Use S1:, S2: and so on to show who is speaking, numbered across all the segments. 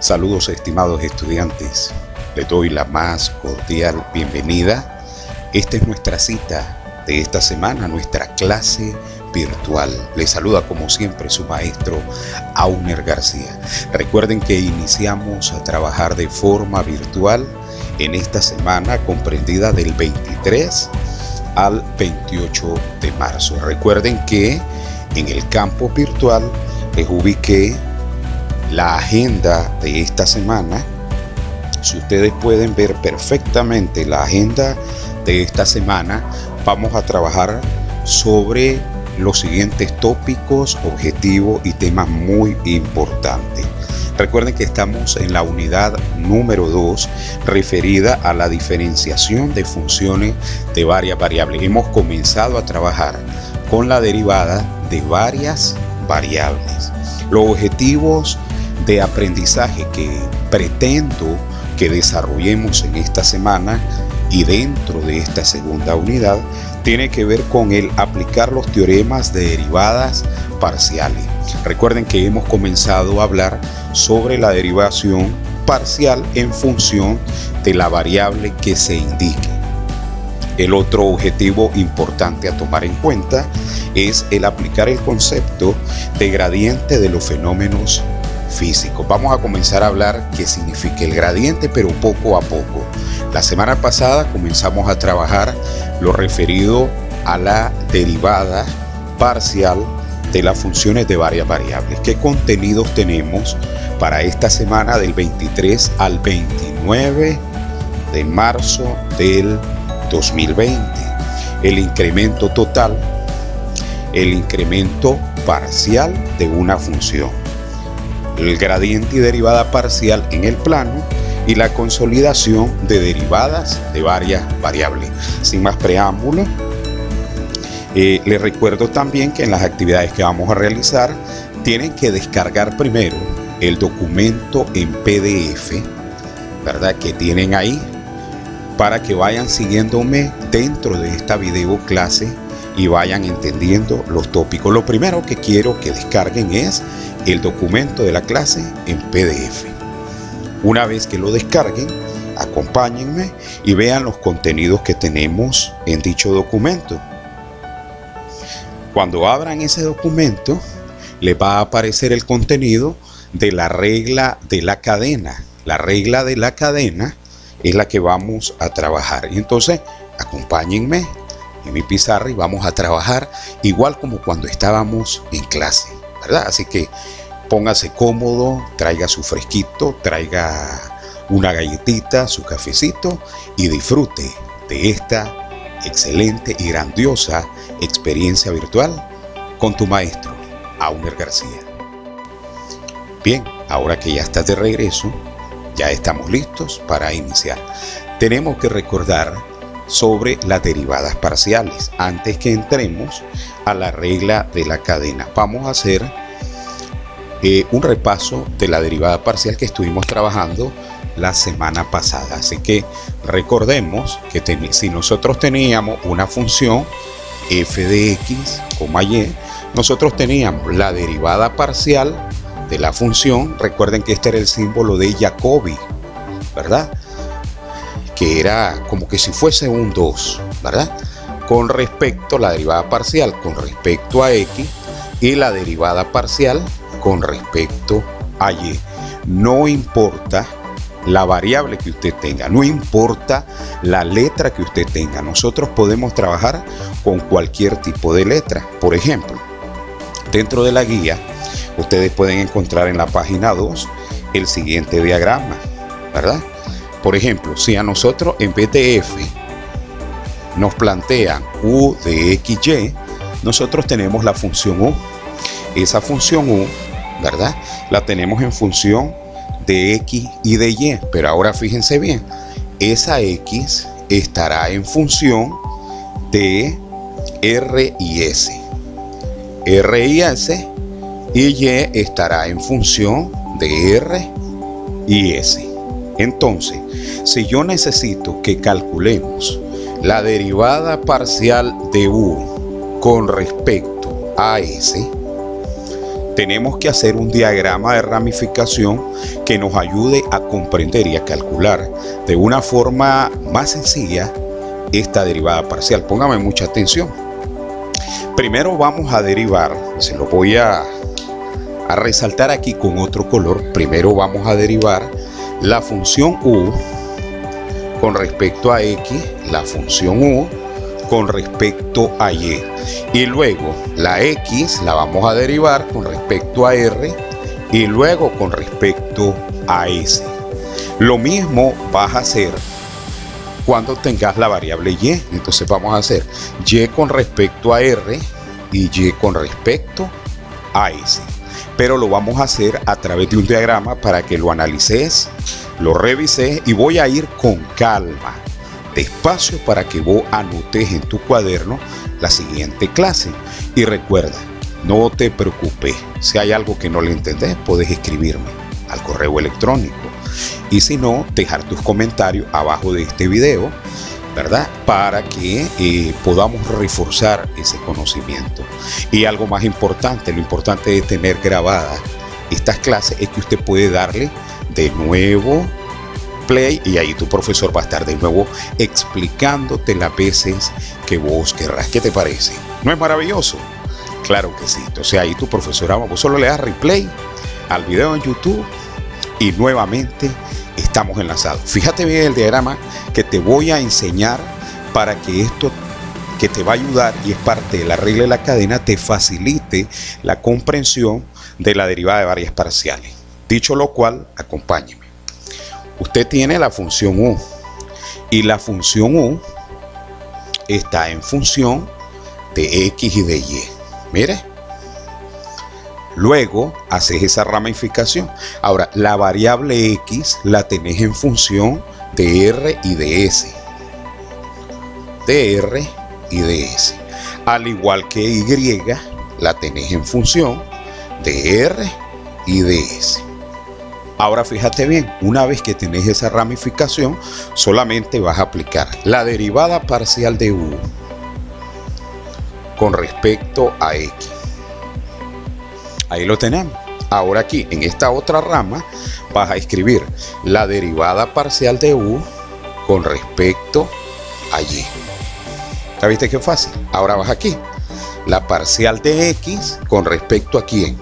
S1: Saludos estimados estudiantes, les doy la más cordial bienvenida. Esta es nuestra cita de esta semana, nuestra clase virtual. Les saluda como siempre su maestro Auner García. Recuerden que iniciamos a trabajar de forma virtual en esta semana comprendida del 23 al 28 de marzo. Recuerden que en el campus virtual les ubiqué la agenda de esta semana. Si ustedes pueden ver perfectamente la agenda de esta semana, vamos a trabajar sobre los siguientes tópicos, objetivos y temas muy importantes. Recuerden que estamos en la unidad número 2 referida a la diferenciación de funciones de varias variables. Hemos comenzado a trabajar con la derivada de varias variables. Los objetivos de aprendizaje que pretendo que desarrollemos en esta semana y dentro de esta segunda unidad tiene que ver con el aplicar los teoremas de derivadas parciales. Recuerden que hemos comenzado a hablar sobre la derivación parcial en función de la variable que se indique. El otro objetivo importante a tomar en cuenta es el aplicar el concepto de gradiente de los fenómenos físicos. Vamos a comenzar a hablar qué significa el gradiente, pero poco a poco. La semana pasada comenzamos a trabajar lo referido a la derivada parcial de las funciones de varias variables. ¿Qué contenidos tenemos para esta semana del 23 al 29 de marzo del 2020? El incremento total, el incremento parcial de una función, el gradiente y derivada parcial en el plano y la consolidación de derivadas de varias variables. Sin más preámbulo, les recuerdo también que en las actividades que vamos a realizar tienen que descargar primero el documento en PDF, ¿verdad?, que tienen ahí, para que vayan siguiéndome dentro de esta video clase y vayan entendiendo los tópicos. Lo primero que quiero que descarguen es el documento de la clase en PDF. Una vez que lo descarguen, acompáñenme y vean los contenidos que tenemos en dicho documento. Cuando abran ese documento, les va a aparecer el contenido de la regla de la cadena. La regla de la cadena es la que vamos a trabajar. Y entonces, acompáñenme en mi pizarra y vamos a trabajar igual como cuando estábamos en clase, ¿verdad? Así que póngase cómodo, traiga su fresquito, traiga una galletita, su cafecito y disfrute de esta excelente y grandiosa experiencia virtual con tu maestro, Auner García. Bien, ahora que ya estás de regreso, ya estamos listos para iniciar. Tenemos que recordar sobre las derivadas parciales. Antes que entremos a la regla de la cadena, vamos a hacer un repaso de la derivada parcial que estuvimos trabajando la semana pasada. Así que recordemos que si nosotros teníamos una función f de x, y, nosotros teníamos la derivada parcial de la función. Recuerden que este era el símbolo de Jacobi, ¿verdad?, que era como que si fuese un 2, ¿verdad?, con respecto a la derivada parcial con respecto a x y la derivada parcial con respecto a y. No importa la variable que usted tenga, no importa la letra que usted tenga, nosotros podemos trabajar con cualquier tipo de letra. Por ejemplo, dentro de la guía ustedes pueden encontrar en la página 2 el siguiente diagrama, ¿verdad? Por ejemplo, si a nosotros en vez de f nos plantean u de xy, nosotros tenemos la función u. Esa función u, ¿verdad?, la tenemos en función de x y de y, pero ahora fíjense bien, esa x estará en función de r y s, y y estará en función de r y s. Entonces, si yo necesito que calculemos la derivada parcial de u con respecto a s, tenemos que hacer un diagrama de ramificación que nos ayude a comprender y a calcular de una forma más sencilla esta derivada parcial. Póngame mucha atención. Primero vamos a derivar, se lo voy a resaltar aquí con otro color. Primero vamos a derivar la función u con respecto a x, la función u con respecto a y. Y luego la x la vamos a derivar con respecto a r y luego con respecto a s. Lo mismo vas a hacer cuando tengas la variable y. Entonces vamos a hacer y con respecto a r y y con respecto a s. Pero lo vamos a hacer a través de un diagrama para que lo analices, lo revises, y voy a ir con calma, despacio, para que vos anotes en tu cuaderno la siguiente clase. Y recuerda, no te preocupes, si hay algo que no le entendés, puedes escribirme al correo electrónico, y si no, dejar tus comentarios abajo de este video, ¿verdad? Para que podamos reforzar ese conocimiento. Y algo más importante, lo importante de tener grabadas estas clases es que usted puede darle de nuevo play y ahí tu profesor va a estar de nuevo explicándote las veces que vos querrás. ¿Qué te parece? ¿No es maravilloso? Claro que sí. Entonces ahí tu profesora, vos solo le das replay al video en YouTube y nuevamente estamos enlazados. Fíjate bien el diagrama que te voy a enseñar para que esto que te va a ayudar, y es parte de la regla de la cadena, te facilite la comprensión de la derivada de varias parciales. Dicho lo cual, acompáñeme. Usted tiene la función u y la función u está en función de x y de y. Mire. Luego haces esa ramificación. Ahora, la variable x la tenés en función de r y de s. De r y de s. Al igual que y la tenés en función de r y de s. Ahora fíjate bien, una vez que tenés esa ramificación, solamente vas a aplicar la derivada parcial de u con respecto a x. Ahí lo tenemos. Ahora aquí, en esta otra rama, vas a escribir la derivada parcial de u con respecto a y. ¿Ya viste qué fácil? Ahora vas aquí. La parcial de x con respecto a quién.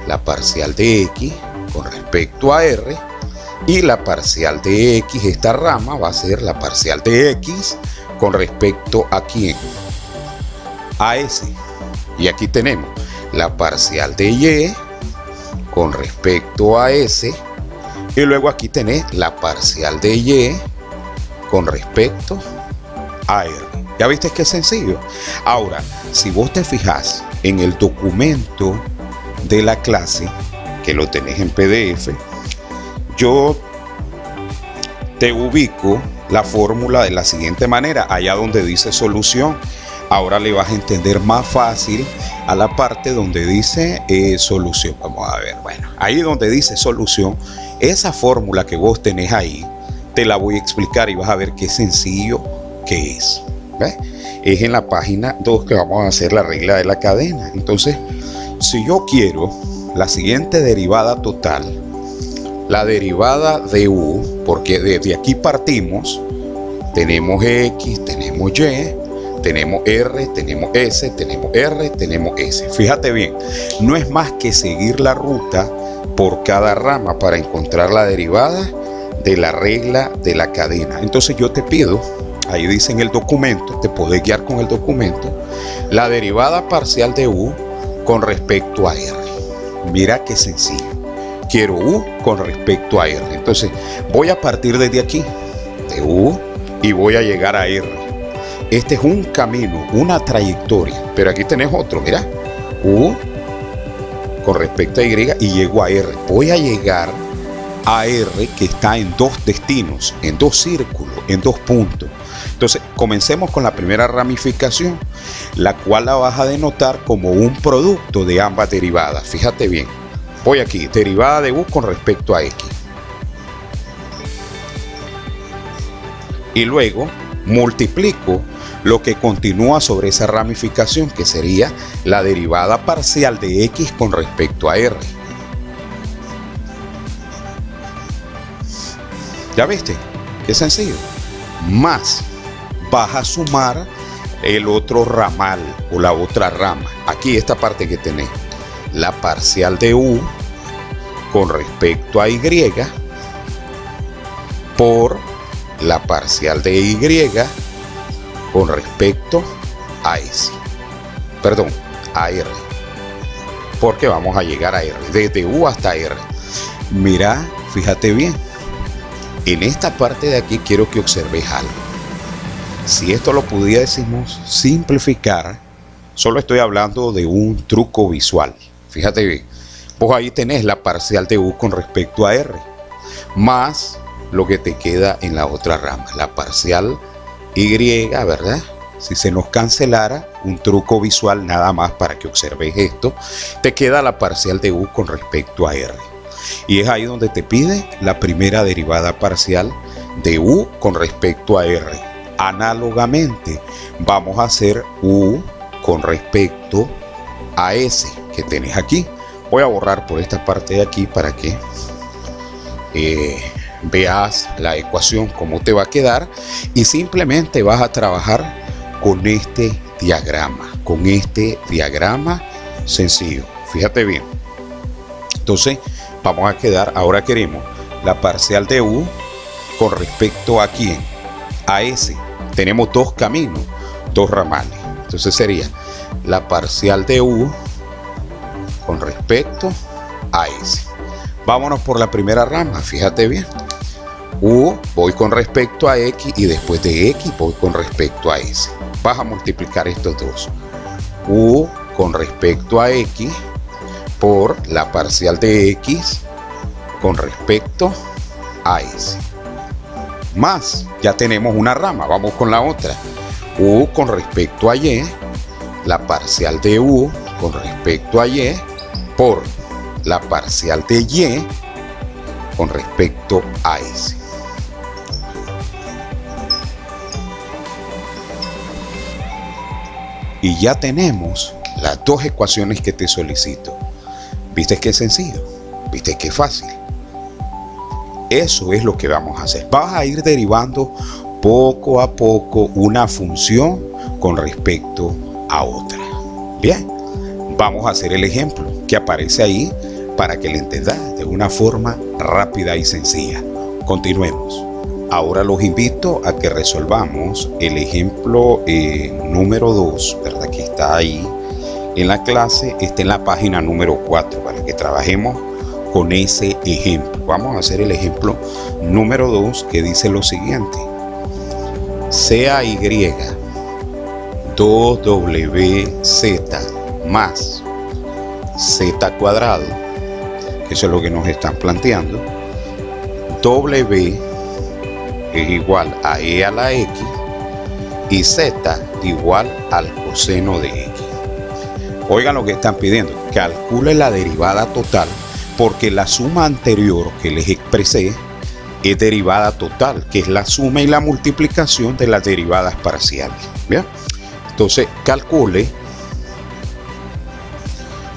S1: La parcial de x con respecto a r. Y la parcial de x, esta rama, va a ser la parcial de x con respecto a quién. A s. Y aquí tenemos la parcial de y con respecto a s, y luego aquí tenés la parcial de y con respecto a r. ¿Ya viste que es sencillo? Ahora, si vos te fijas en el documento de la clase, que lo tenés en PDF, yo te ubico la fórmula de la siguiente manera, allá donde dice solución. Ahora le vas a entender más fácil a la parte donde dice solución. Vamos a ver, bueno, ahí donde dice solución, esa fórmula que vos tenés ahí, te la voy a explicar y vas a ver qué sencillo que es. ¿Ves? Es en la página 2 que vamos a hacer la regla de la cadena. Entonces, si yo quiero la siguiente derivada total, la derivada de u, porque desde aquí partimos, tenemos x, tenemos y, tenemos r, tenemos s, tenemos r, tenemos s. Fíjate bien, no es más que seguir la ruta por cada rama para encontrar la derivada de la regla de la cadena. Entonces yo te pido, ahí dice en el documento, te podés guiar con el documento, la derivada parcial de u con respecto a r. Mira qué sencillo. Quiero u con respecto a r. Entonces voy a partir desde aquí, de u, y voy a llegar a r. Este es un camino, una trayectoria, pero aquí tenés otro, mira, u con respecto a y llego a r. Voy a llegar a r, que está en dos destinos, en dos círculos, en dos puntos. Entonces comencemos con la primera ramificación, la cual la vas a denotar como un producto de ambas derivadas. Fíjate bien, voy aquí, derivada de u con respecto a x, y luego multiplico lo que continúa sobre esa ramificación, que sería la derivada parcial de x con respecto a r. ¿Ya viste? Qué sencillo. Más vas a sumar el otro ramal o la otra rama. Aquí esta parte que tenés, la parcial de u con respecto a y por la parcial de y con respecto a s. Perdón, a r. Porque vamos a llegar a r, desde u hasta r. Mira, fíjate bien. En esta parte de aquí quiero que observes algo. Si esto lo pudiésemos simplificar, solo estoy hablando de un truco visual. Fíjate bien, pues ahí tenés la parcial de u con respecto a r, más lo que te queda en la otra rama, la parcial y, ¿verdad? Si se nos cancelara, un truco visual nada más para que observes esto, te queda la parcial de u con respecto a r. Y es ahí donde te pide la primera derivada parcial de u con respecto a r. Análogamente, vamos a hacer u con respecto a s que tenés aquí. Voy a borrar por esta parte de aquí para que veas la ecuación cómo te va a quedar, y simplemente vas a trabajar con este diagrama sencillo. Fíjate bien. Entonces vamos a quedar, ahora queremos la parcial de u con respecto a quién, a s. Tenemos dos caminos, dos ramales. Entonces sería la parcial de u con respecto a s. Vámonos por la primera rama, fíjate bien. U voy con respecto a x y después de x voy con respecto a s. Vas a multiplicar estos dos. U con respecto a x por la parcial de x con respecto a s. Más, ya tenemos una rama, vamos con la otra. U con respecto a y, la parcial de u con respecto a y por la parcial de y con respecto a s. Y ya tenemos las dos ecuaciones que te solicito. ¿Viste que es sencillo? ¿Viste que es fácil? Eso es lo que vamos a hacer. Vas a ir derivando poco a poco una función con respecto a otra. Bien, vamos a hacer el ejemplo que aparece ahí para que lo entendas de una forma rápida y sencilla. Continuemos. Ahora los invito a que resolvamos el ejemplo número 2, ¿verdad? Que está ahí en la clase, está en la página número 4, para que trabajemos con ese ejemplo. Vamos a hacer el ejemplo número 2, que dice lo siguiente: CAY 2WZ más Z cuadrado, que eso es lo que nos están planteando. W es igual a E a la X y Z igual al coseno de X. Oigan lo que están pidiendo: calcule la derivada total, porque la suma anterior que les expresé es derivada total, que es la suma y la multiplicación de las derivadas parciales. ¿Bien? Entonces calcule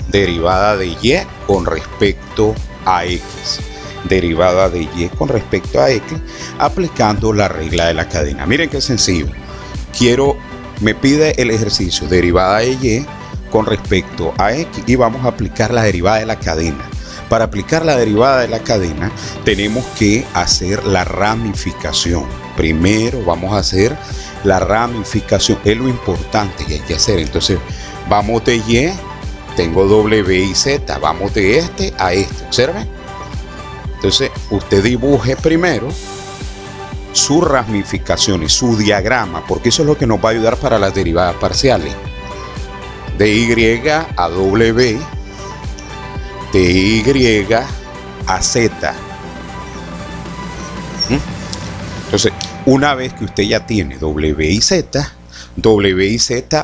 S1: derivada de y con respecto a x. Derivada de y con respecto a x aplicando la regla de la cadena. Miren qué sencillo. Me pide el ejercicio derivada de y con respecto a x y vamos a aplicar la derivada de la cadena. Para aplicar la derivada de la cadena tenemos que hacer la ramificación. Primero vamos a hacer la ramificación, es lo importante que hay que hacer. Entonces vamos de y, tengo w y z, vamos de este a este, observen. Entonces usted dibuje primero su ramificación y su diagrama, porque eso es lo que nos va a ayudar para las derivadas parciales. De y a w, de y a z. Entonces, una vez que usted ya tiene w y z,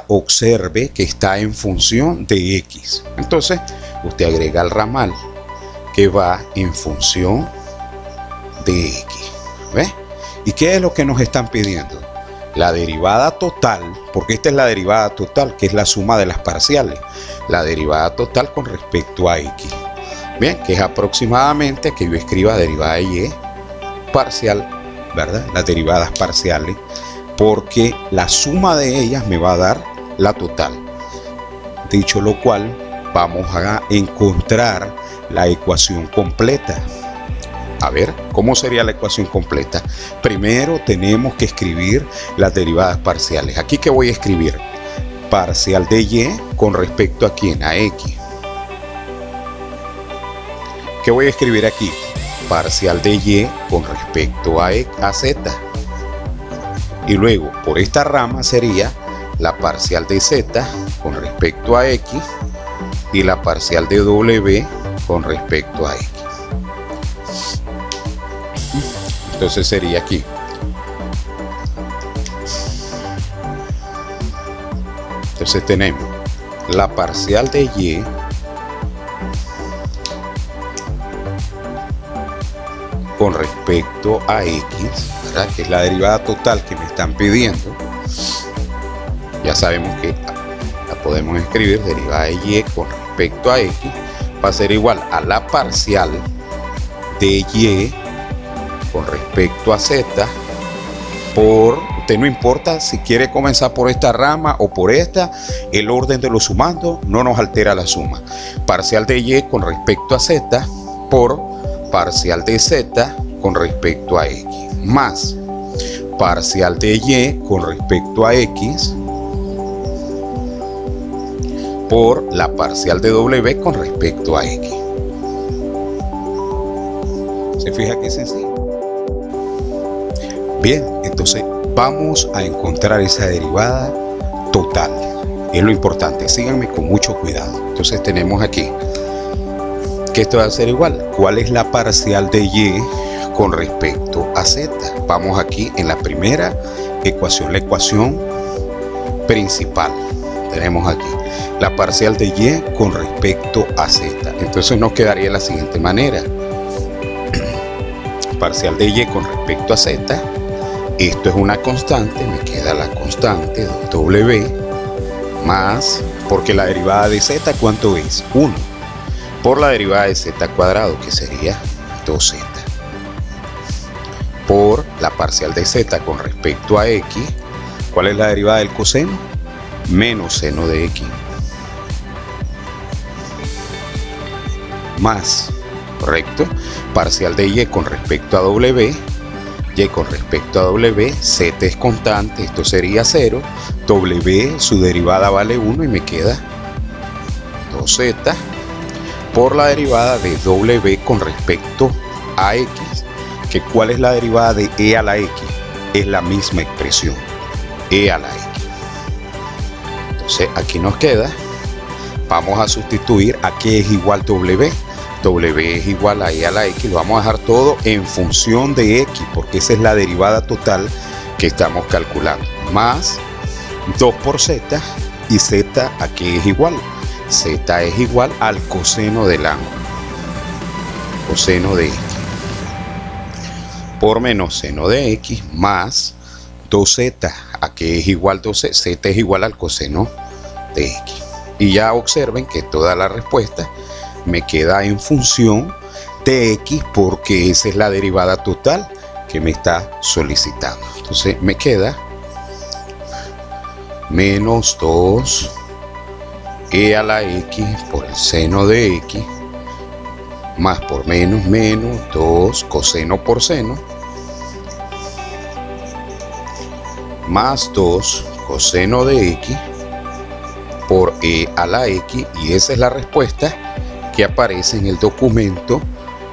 S1: observe que está en función de x. Entonces, usted agrega el ramal que va en función de x. ¿Ve? ¿Y qué es lo que nos están pidiendo? la derivada total, porque esta es la derivada total, que es la suma de las parciales, la derivada total con respecto a x. Bien, que es aproximadamente que yo escriba derivada de y parcial, ¿verdad? Las derivadas parciales, porque la suma de ellas me va a dar la total. Dicho lo cual, vamos a encontrar la ecuación completa. A ver, ¿cómo sería la ecuación completa? Primero tenemos que escribir las derivadas parciales. Aquí, ¿qué voy a escribir? Parcial de y con respecto a ¿quién? A x. ¿Qué voy a escribir aquí? Parcial de y con respecto a z. Y luego, por esta rama sería la parcial de z con respecto a x y la parcial de w con respecto a x. Entonces sería aquí. Entonces tenemos la parcial de y con respecto a x, ¿verdad? Que es la derivada total que me están pidiendo. Ya sabemos que la podemos escribir, derivada de y con respecto a x va a ser igual a la parcial de y con respecto a z por, usted no importa si quiere comenzar por esta rama o por esta, el orden de los sumandos no nos altera la suma. Parcial de y con respecto a z por parcial de z con respecto a x, más parcial de y con respecto a x por la parcial de w con respecto a x. ¿Se fija qué sencillo? Bien, entonces vamos a encontrar esa derivada total. Es lo importante, síganme con mucho cuidado. Entonces tenemos aquí que esto va a ser igual. ¿Cuál es la parcial de y con respecto a z? Vamos aquí en la primera ecuación, la ecuación principal. Tenemos aquí la parcial de y con respecto a z. Entonces nos quedaría de la siguiente manera. Parcial de y con respecto a z. Esto es una constante, me queda la constante w más, porque la derivada de z, ¿cuánto es? 1. Por la derivada de z cuadrado, que sería 2z. Por la parcial de z con respecto a x. ¿Cuál es la derivada del coseno? Menos seno de x. Más, correcto, parcial de y con respecto a w. Y con respecto a w, z es constante, esto sería 0. W, su derivada vale 1 y me queda 2z. Por la derivada de w con respecto a x, que ¿cuál es la derivada de e a la x? Es la misma expresión, e a la x. Entonces aquí nos queda, vamos a sustituir a qué es igual w. W es igual a e a la x, lo vamos a dejar todo en función de x, porque esa es la derivada total que estamos calculando, más 2 por z, y z a qué es igual. Z es igual al coseno del ángulo, coseno de x, por menos seno de x, más 2z, a qué es igual 2z, z es igual al coseno de x. Y ya observen que toda la respuesta me queda en función de x, porque esa es la derivada total que me está solicitando. Entonces me queda menos 2 e a la x por el seno de x, más por menos, menos 2 coseno por seno, más 2 coseno de x por e a la x, y esa es la respuesta que aparece en el documento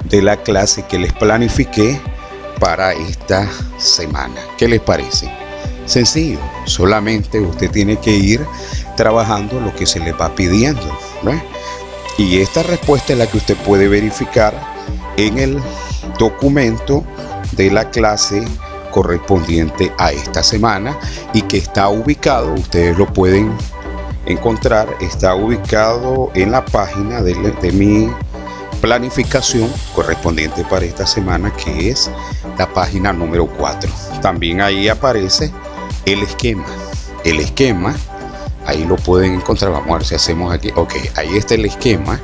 S1: de la clase que les planifiqué para esta semana. ¿Qué les parece? Sencillo, solamente usted tiene que ir trabajando lo que se le va pidiendo, ¿no? Y esta respuesta es la que usted puede verificar en el documento de la clase correspondiente a esta semana, y que está ubicado, ustedes lo pueden encontrar, está ubicado en la página de mi planificación correspondiente para esta semana, que es la página número 4. También ahí aparece el esquema. El esquema, ahí lo pueden encontrar. Vamos a ver si hacemos aquí. Ok, ahí está el esquema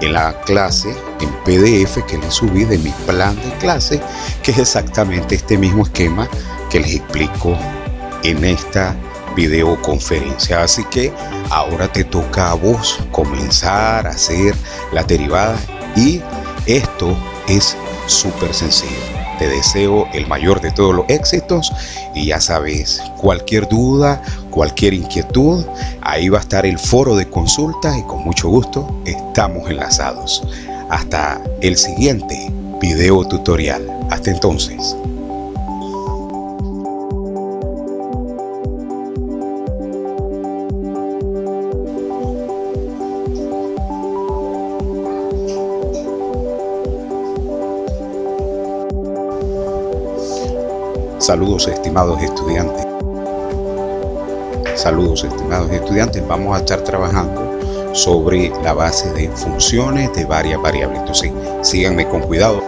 S1: en la clase en PDF que les subí de mi plan de clase, que es exactamente este mismo esquema que les explico en esta videoconferencia. Así que ahora te toca a vos comenzar a hacer las derivadas, y esto es súper sencillo. Te deseo el mayor de todos los éxitos, y ya sabes, cualquier duda, cualquier inquietud, ahí va a estar el foro de consulta y con mucho gusto estamos enlazados. Hasta el siguiente video tutorial. Hasta entonces. Saludos estimados estudiantes. Saludos estimados estudiantes. Vamos a estar trabajando sobre la base de funciones de varias variables. Entonces, síganme con cuidado.